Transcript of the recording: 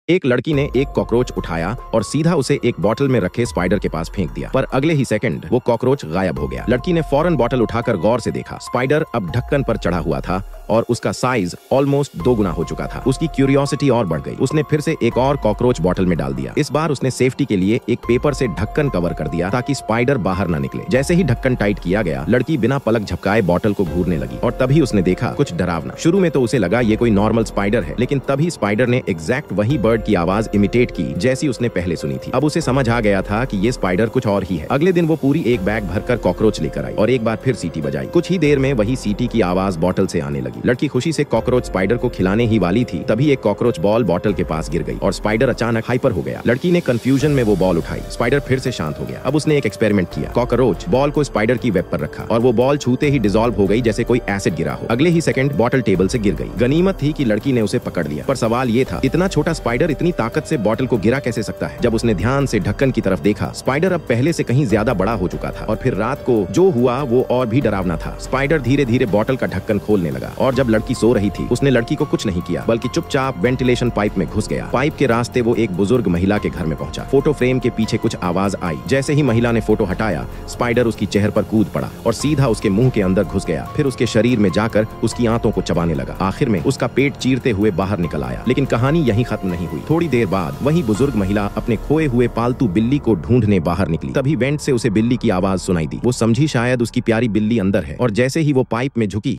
एक लड़की ने एक कॉकरोच उठाया और सीधा उसे एक बोतल में रखे स्पाइडर के पास फेंक दिया, पर अगले ही सेकंड वो कॉकरोच गायब हो गया। लड़की ने फौरन बोतल उठाकर गौर से देखा। स्पाइडर अब ढक्कन पर चढ़ा हुआ था और उसका साइज ऑलमोस्ट 2 गुना हो चुका था। उसकी क्यूरियोसिटी और बढ़ गई। उसने फिर से एक और कॉकरोच बोतल में डाल दिया। इस बार उसने सेफ्टी के लिए एक पेपर से ढक्कन कवर कर दिया ताकि स्पाइडर बाहर न निकले। जैसे ही ढक्कन टाइट किया गया, लड़की बिना पलक झपकाए बोतल को घूरने लगी और तभी उसने देखा कुछ डरावना। शुरू में तो उसे लगा ये कोई नॉर्मल स्पाइडर है, लेकिन तभी स्पाइडर ने एग्जैक्ट वही बर्ड की आवाज इमिटेट की जैसी उसने पहले सुनी थी। अब उसे समझ आ गया था कि ये स्पाइडर कुछ और ही है। अगले दिन वो पूरी एक बैग भरकर कॉकरोच लेकर आई और एक बार फिर सीटी बजाई। कुछ ही देर में वही सीटी की आवाज बोतल से आने लगी। लड़की खुशी से कॉकरोच स्पाइडर को खिलाने ही वाली थी, तभी एक कॉकरोच बॉल बोतल के पास गिर गई और स्पाइडर अचानक हाइपर हो गया। लड़की ने कंफ्यूजन में वो बॉल उठाई। स्पाइडर फिर से शांत हो गया। अब उसने एक एक्सपेरिमेंट किया। कॉकरोच बॉल को स्पाइडर की वेब पर रखा और वो बॉल छूते ही डिसॉल्व हो गई जैसे कोई एसिड गिरा हो। अगले ही सेकंड बॉटल टेबल से गिर गई। गनीमत थी कि लड़की ने उसे पकड़ लिया, पर सवाल ये था इतना छोटा स्पाइडर इतनी ताकत से बॉटल को गिरा कैसे सकता है। जब उसने ध्यान से ढक्कन की तरफ देखा, स्पाइडर अब पहले से कहीं ज्यादा बड़ा हो चुका था और फिर रात को जो हुआ वो और भी डरावना था। स्पाइडर धीरे धीरे बॉटल का ढक्कन खोलने लगा और जब लड़की सो रही थी, उसने लड़की को कुछ नहीं किया बल्कि चुपचाप वेंटिलेशन पाइप में घुस गया। पाइप के रास्ते वो एक बुजुर्ग महिला के घर में पहुंचा। फोटो फ्रेम के पीछे कुछ आवाज आई। जैसे ही महिला ने फोटो हटाया, स्पाइडर उसकी चेहरे पर कूद पड़ा और सीधा उसके मुंह के अंदर घुस गया। फिर उसके शरीर में जाकर उसकी आंतों को चबाने लगा। आखिर में उसका पेट चीरते हुए बाहर निकल आया। लेकिन कहानी यहीं खत्म नहीं हुई। थोड़ी देर बाद वही बुजुर्ग महिला अपने खोए हुए पालतू बिल्ली को ढूंढने बाहर निकली। तभी वेंट से उसे बिल्ली की आवाज सुनाई दी। वो समझी शायद उसकी प्यारी बिल्ली अंदर है और जैसे ही वो पाइप में झुकी,